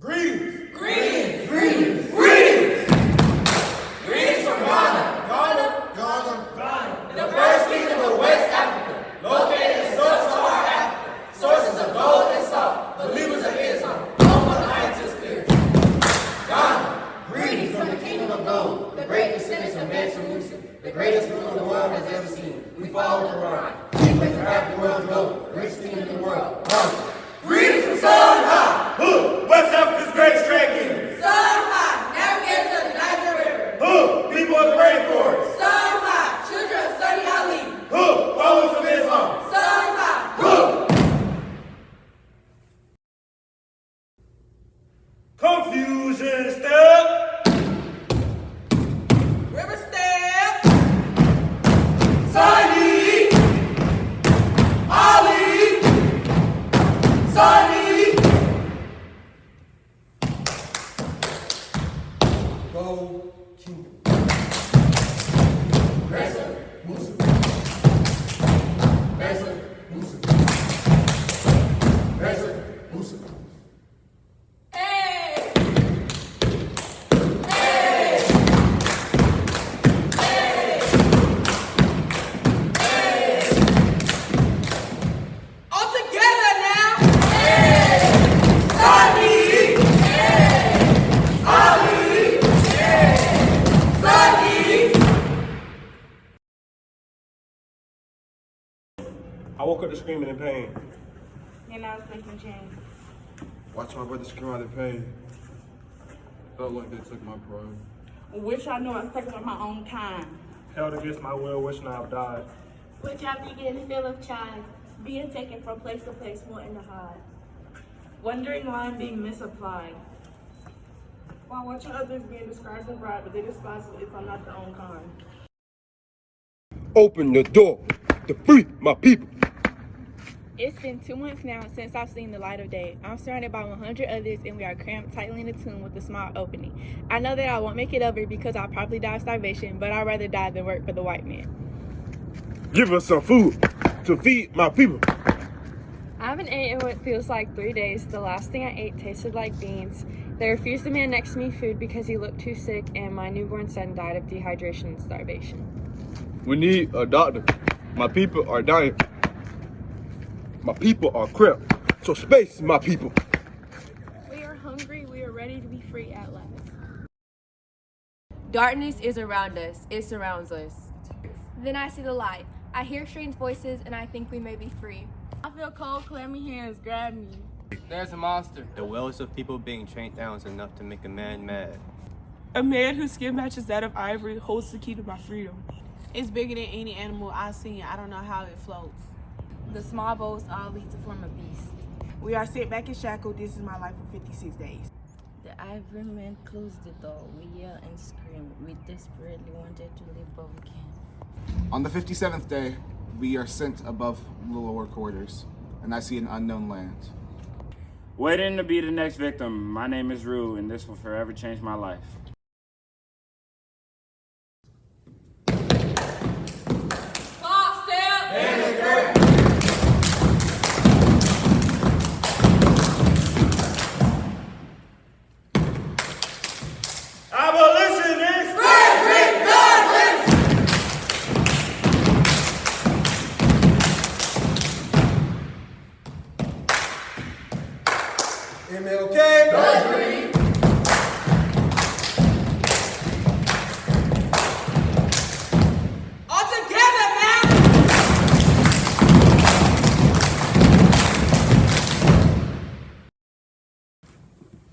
Greetings. Greetings. Greetings. Greetings. Greetings from Ghana. Ghana. The first kingdom of West Africa, located in sub-Saharan Africa. Sources of gold and salt, believers of Islam, home of the highest spirits. Ghana. Greetings from the kingdom of gold, the great descendants of Mansa Musa, the greatest ruler the world has ever seen. We follow the Quran. Keep with the rap the world's gold, the richest kingdom in the world. Greetings from Songhai. West Africa's greatest trade kingdom. Songhai, navigators of the Niger River. People of the rainforest. Songhai, children of Sunni Ali. Followers of Islam. Songhai. Confusion step. River step. Sunni. Ali. Sunni. Gold kingdom. Mansa Musa. Mansa Musa. Mansa Musa. Hey! Hey! Hey! Hey! All together now! Hey! Sunni! Hey! Ali! Hey! Sunni! I woke up to screaming in pain. And I was making change. Watch my brother scream out in pain. Felt like they took my pride. Wish I knew I was taking with my own kind. Held against my will, wishing I have died. Which I begin to feel of child, being taken from place to place, wanting to hide. Wondering why I'm being misapplied. While watching others being described as bright, but they despise it if I'm not their own kind. Open the door to free my people. It's been 2 months now since I've seen the light of day. I'm surrounded by 100 others and we are cramped tightly in a tomb with a small opening. I know that I won't make it over because I'll probably die of starvation, but I'd rather die than work for the white man. Give us some food to feed my people. I haven't eaten what feels like 3 days. The last thing I ate tasted like beans. They refused the man next to me food because he looked too sick, and my newborn son died of dehydration and starvation. We need a doctor. My people are dying. My people are cramped. So space my people. We are hungry. We are ready to be free at last. Darkness is around us. It surrounds us. Then I see the light. I hear strange voices and I think we may be free. I feel cold, clammy hands grab me. There's a monster. The wells of people being trained down is enough to make a man mad. A man whose skin matches that of ivory holds the key to my freedom. It's bigger than any animal I've seen. I don't know how it floats. The small boats all lead to form a beast. We are set back and shackled. This is my life for 56 days. The ivory man closed the door. We yelled and screamed. We desperately wanted to live, but we can't. On the 57th day, we are sent above the lower quarters, and I see an unknown land. Waiting to be the next victim. My name is Rue, and this will forever change my life. Abolitionists! Frederick Douglass! MLK! Country! All together now!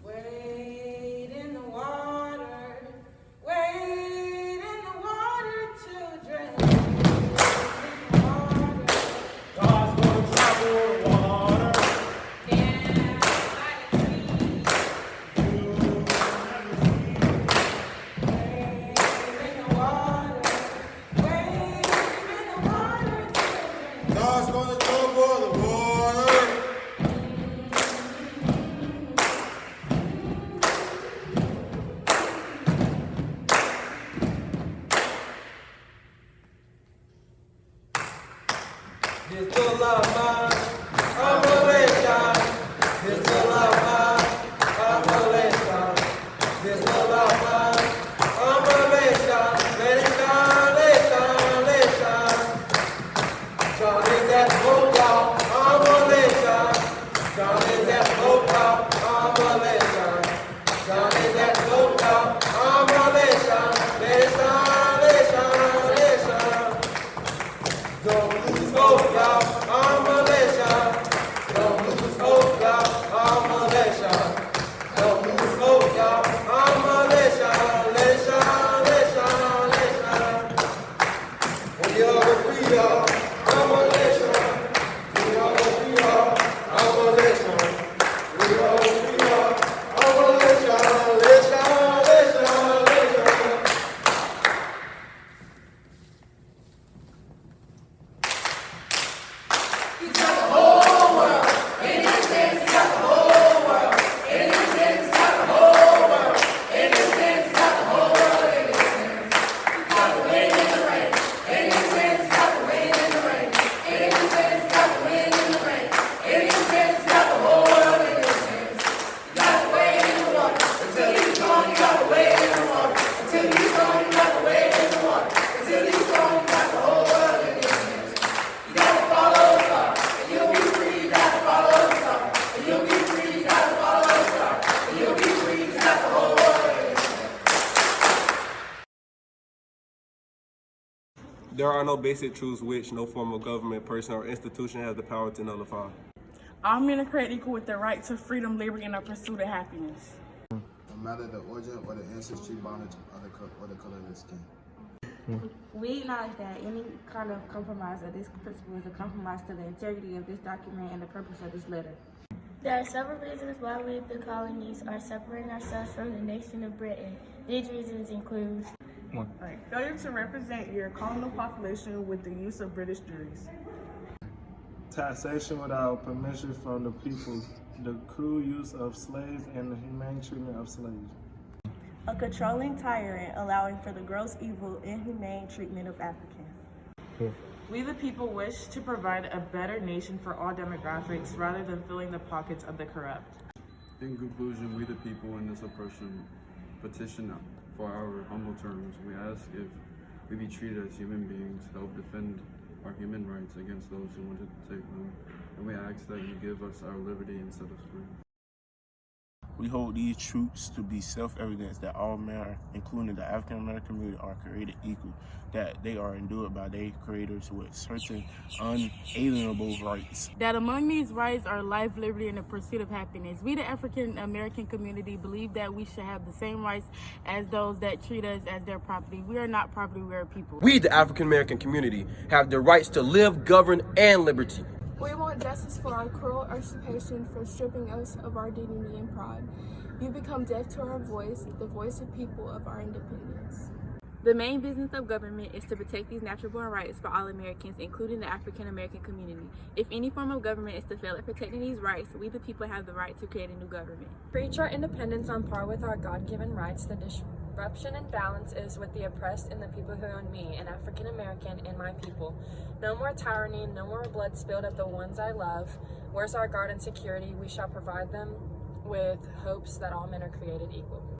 Wade in the water. Wade in the water, children. Wade in the water. God's gonna travel on the water. Down by the tree. There are no basic truths which no form of government, person, or institution has the power to nullify. All men are created equal with the right to freedom, liberty, and the pursuit of happiness. No matter the origin or the ancestry, bondage, or the color of their skin. We acknowledge that any kind of compromise of this principle is a compromise to the integrity of this document and the purpose of this letter. There are several reasons why we, the colonies, are separating ourselves from the nation of Britain. These reasons include failure to represent your colonial population with the use of British juries. Taxation without permission from the people, the cruel use of slaves, and the humane treatment of slaves. A controlling tyrant allowing for the gross evil, inhumane treatment of Africans. We the people wish to provide a better nation for all demographics rather than filling the pockets of the corrupt. In conclusion, we the people in this oppression petition for our humble terms. We ask if we be treated as human beings, help defend our human rights against those who wanted to take them, and we ask that you give us our liberty and set us free. We hold these truths to be self-evident that all men, including the African American community, are created equal, that they are endued by their creators with certain unalienable rights. That among these rights are life, liberty, and the pursuit of happiness. We, the African American community, believe that we should have the same rights as those that treat us as their property. We are not property, we are people. We, the African American community, have the rights to live, govern, and liberty. We want justice for our cruel usurpation for stripping us of our dignity and pride. You become deaf to our voice, the voice of people of our independence. The main business of government is to protect these natural-born rights for all Americans, including the African American community. If any form of government is to fail at protecting these rights, we the people have the right to create a new government. Preach our independence on par with our God-given rights. The disruption and balance is with the oppressed and the people who own me, an African American, and my people. No more tyranny, no more blood spilled at the ones I love. Where's our guard and security? We shall provide them with hopes that all men are created equal.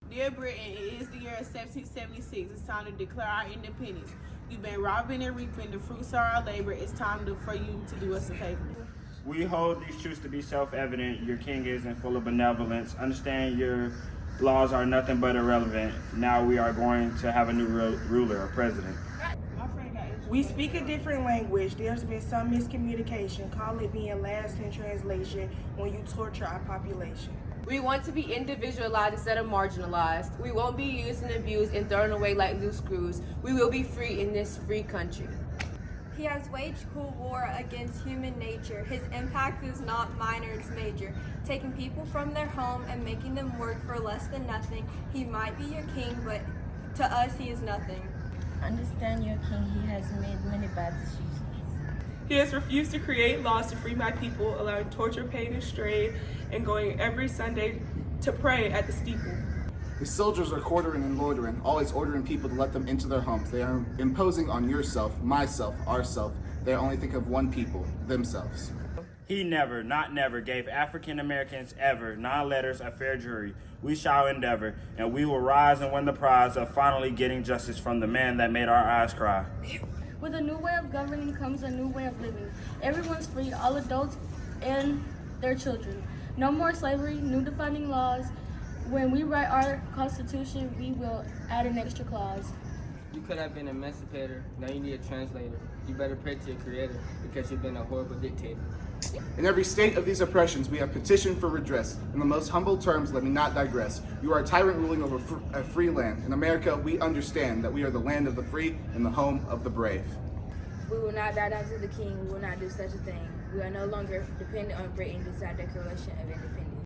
Dear Britain, it is the year of 1776. It's time to declare our independence. You've been robbing and reaping the fruits of our labor. It's time for you to do us a favor. We hold these truths to be self-evident. Your king isn't full of benevolence. Understand your laws are nothing but irrelevant. Now we are going to have a new ruler, a president. We speak a different language. There's been some miscommunication. Call it being lost in translation when you torture our population. We want to be individualized instead of marginalized. We won't be used and abused and thrown away like loose screws. We will be free in this free country. He has waged cruel war against human nature. His impact is not minor, it's major. Taking people from their home and making them work for less than nothing. He might be your king, but to us he is nothing. Understand your king, he has made many bad decisions. He has refused to create laws to free my people, allowing torture, pain, and strain, and going every Sunday to pray at the steeple. His soldiers are quartering and loitering, always ordering people to let them into their homes. They are imposing on yourself, myself, ourself. They only think of one people, themselves. He never, not never, gave African Americans ever non-letters a fair jury. We shall endeavor, and we will rise and win the prize of finally getting justice from the man that made our eyes cry. With a new way of governing comes a new way of living. Everyone's free, all adults and their children. No more slavery, new defining laws. When we write our Constitution, we will add an extra clause. You could have been an emancipator, now you need a translator. You better pray to your creator, because you've been a horrible dictator. In every state of these oppressions, we have petitioned for redress. In the most humble terms, let me not digress. You are a tyrant ruling over a free land. In America, we understand that we are the land of the free and the home of the brave. We will not bow down to the king. We will not do such a thing. We are no longer dependent on Britain to decide Declaration of Independence.